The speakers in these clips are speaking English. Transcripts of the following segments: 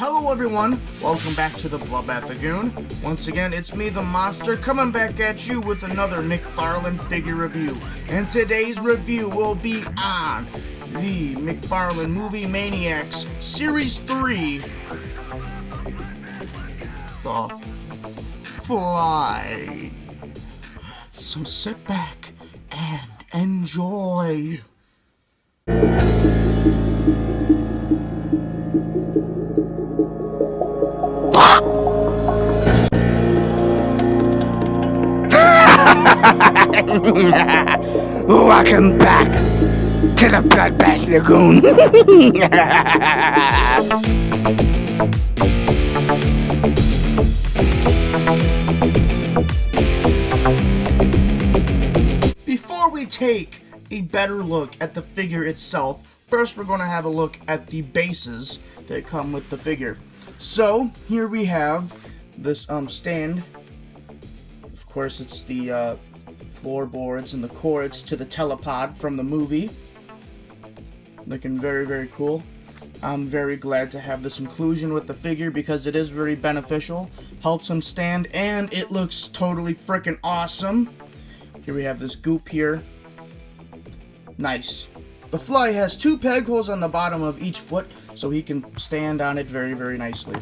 Hello everyone, welcome back to the Bloodbath Lagoon. Once again, it's me, the Monster, coming back at you with another McFarlane figure review. And today's review will be on the McFarlane movie Maniacs Series 3, The Fly. So sit back and enjoy. Welcome back to the Bloodbath Lagoon. Before we take a better look at the figure itself, first we're going to have a look at the bases that come with the figure. So here we have this stand. Of course, it's the floorboards and the cords to the telepod from the movie. Looking very, very cool. I'm very glad to have this inclusion with the figure because it is very beneficial. Helps him stand and it looks totally freaking awesome. Here we have this goop here. Nice. The Fly has 2 peg holes on the bottom of each foot so he can stand on it very, very nicely.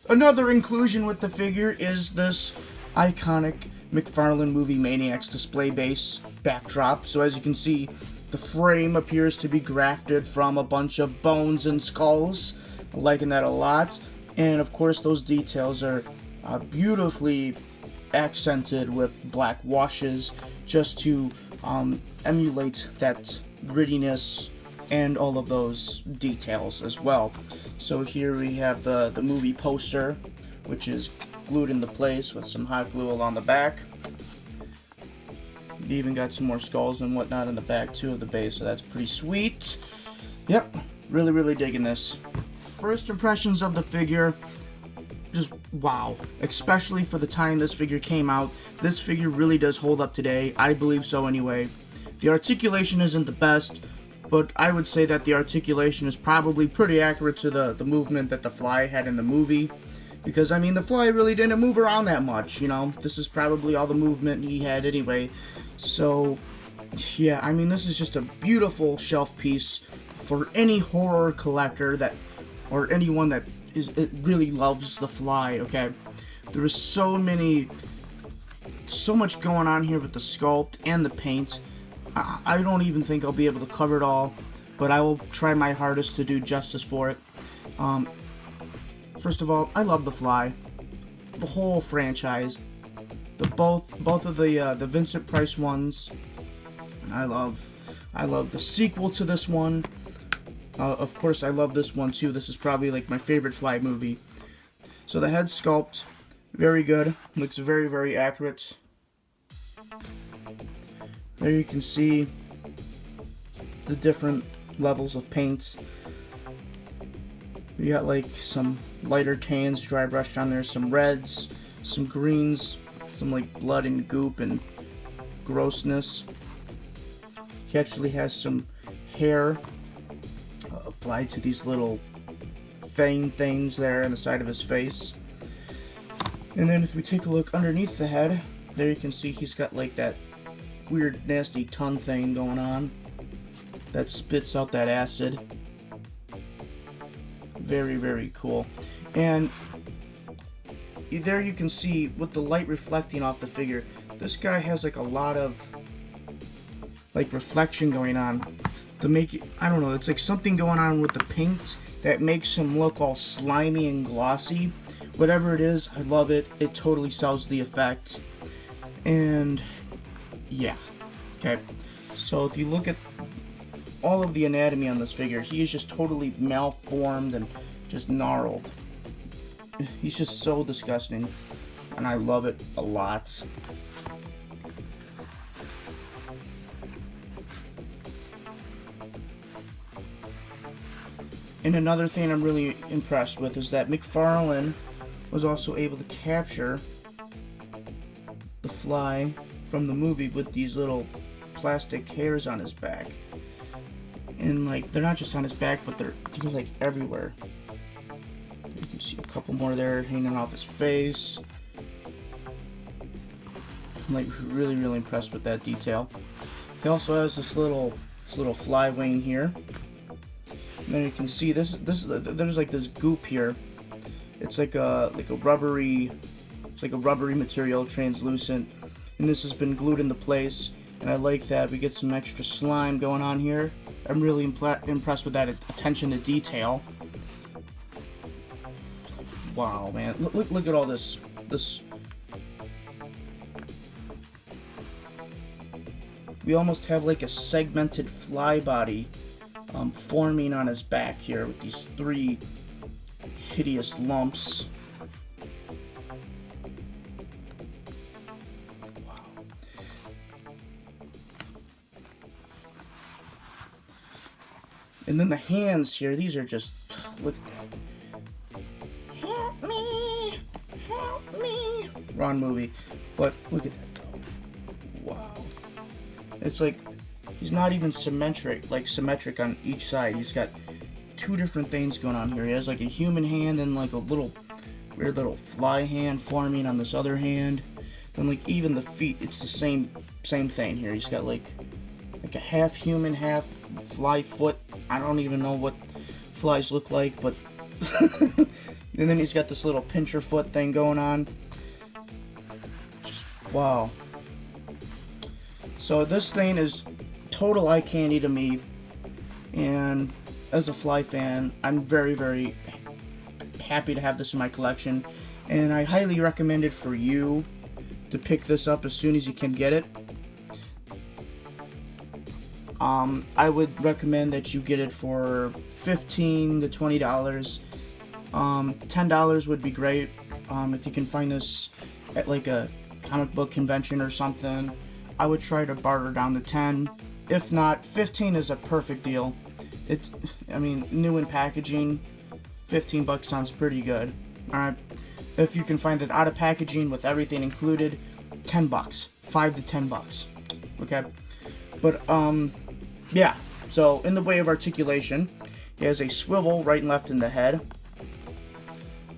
Another inclusion with the figure is this iconic McFarlane movie Maniacs display base backdrop. So as you can see, the frame appears to be grafted from a bunch of bones and skulls. I'm liking that a lot. And of course those details are beautifully accented with black washes just to emulate that grittiness and all of those details as well. So here we have the movie poster, which is glued into place with some hot glue along the back. We even got some more skulls and whatnot in the back too of the base, so that's pretty sweet. Yep, really digging this. First impressions of the figure, just wow. Especially for the time this figure came out. This figure really does hold up today. I believe so anyway. The articulation isn't the best, but I would say that the articulation is probably pretty accurate to the movement that the Fly had in the movie. Because, I mean, the Fly really didn't move around that much, you know. This is probably all the movement he had anyway. So, yeah, I mean, this is just a beautiful shelf piece for any horror collector that, or anyone that really loves the Fly, okay? There is so much going on here with the sculpt and the paint. I don't even think I'll be able to cover it all, but I will try my hardest to do justice for it. First of all, I love the Fly, the whole franchise, both of the Vincent Price ones. I love the sequel to this one. Of course, I love this one too. This is probably like my favorite Fly movie. So the head sculpt, very good. Looks very, very accurate. There you can see the different levels of paint. We got like some lighter tans dry brushed on there, some reds, some greens, some like blood and goop and grossness. He actually has some hair applied to these little fang things there on the side of his face. And then if we take a look underneath the head, there you can see he's got like that weird nasty tongue thing going on that spits out that acid. Very, very cool. And there you can see with the light reflecting off the figure, this guy has like a lot of like reflection going on to make it, I don't know, it's like something going on with the paint that makes him look all slimy and glossy. Whatever it is, I love it. It totally sells the effect. And yeah, okay. So if you look at all of the anatomy on this figure, he is just totally malformed and just gnarled. He's just so disgusting, and I love it a lot. And another thing I'm really impressed with is that McFarlane was also able to capture the Fly from the movie with these little plastic hairs on his back. And like, they're not just on his back, but they're like everywhere. You A couple more there hanging off his face. I'm like really impressed with that detail. He also has this little fly wing here. And then you can see there's like this goop here. It's like a rubbery, it's like a rubbery material, translucent, and this has been glued into place. And I like that we get some extra slime going on here. I'm really impressed with that attention to detail. Wow, man! Look at all this. We almost have like a segmented fly body forming on his back here with these 3 hideous lumps. Wow. And then the hands here, these are just, look at that. Help me! Help me! Wrong movie. But look at that though. Wow. It's like he's not even symmetric on each side. He's got 2 different things going on here. He has like a human hand and like a little weird little fly hand forming on this other hand. And like even the feet, it's the same thing here. He's got like a half human, half fly foot. I don't even know what flies look like, but and then he's got this little pincher foot thing going on. Wow. So this thing is total eye candy to me, and as a fly fan, I'm very happy to have this in my collection, and I highly recommend it for you to pick this up as soon as you can get it. I would recommend that you get it for $15 to $20. $10 would be great. If you can find this at like a comic book convention or something, I would try to barter down to 10. If not, 15 is a perfect deal. I mean, new in packaging, 15 bucks sounds pretty good. Alright, if you can find it out of packaging with everything included, 10 bucks, 5 to 10 bucks. Okay, but yeah. So in the way of articulation, he has a swivel right and left in the head.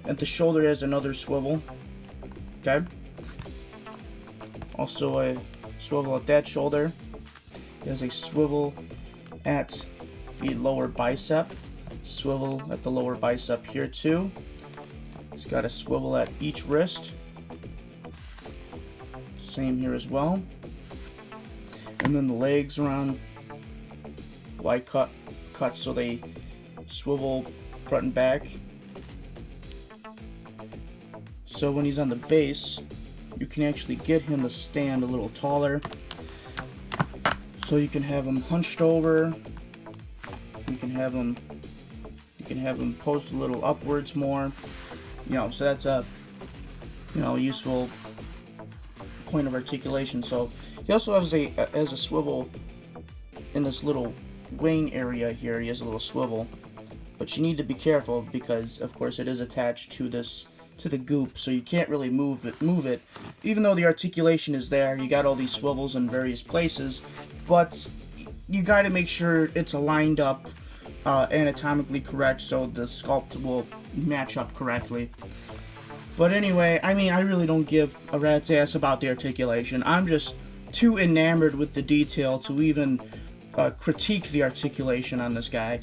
At the shoulder, he has another swivel. Okay. Also a swivel at that shoulder. He has a swivel at the lower bicep. Swivel at the lower bicep here too. He's got a swivel at each wrist. Same here as well. And then the legs around wide cut so they swivel front and back. So when he's on the base, you can actually get him to stand a little taller. So you can have him hunched over. You can have him post a little upwards more. You know, so that's a useful point of articulation. So he also has a swivel in this little wing area here. He has a little swivel, but you need to be careful because of course it is attached to the goop, so you can't really move it. Even though the articulation is there, you got all these swivels in various places, but you got to make sure it's aligned up anatomically correct so the sculpt will match up correctly. But anyway, I mean, I really don't give a rat's ass about the articulation. I'm just too enamored with the detail to even critique the articulation on this guy,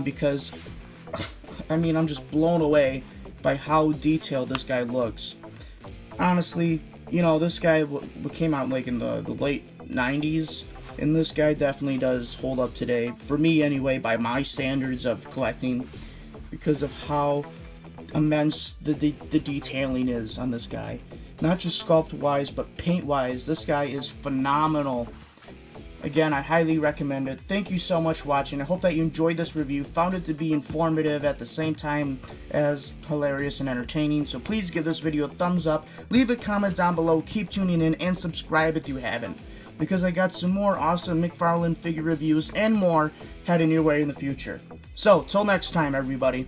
because I mean, I'm just blown away by how detailed this guy looks. Honestly, you know, this guy came out like in the late 90s, and this guy definitely does hold up today, for me anyway, by my standards of collecting, because of how immense the detailing is on this guy. Not just sculpt wise, but paint wise, this guy is phenomenal. Again, I highly recommend it. Thank you so much for watching. I hope that you enjoyed this review, found it to be informative at the same time as hilarious and entertaining. So please give this video a thumbs up, leave a comment down below, keep tuning in, and subscribe if you haven't, because I got some more awesome McFarlane figure reviews and more heading your way in the future. So, till next time, everybody.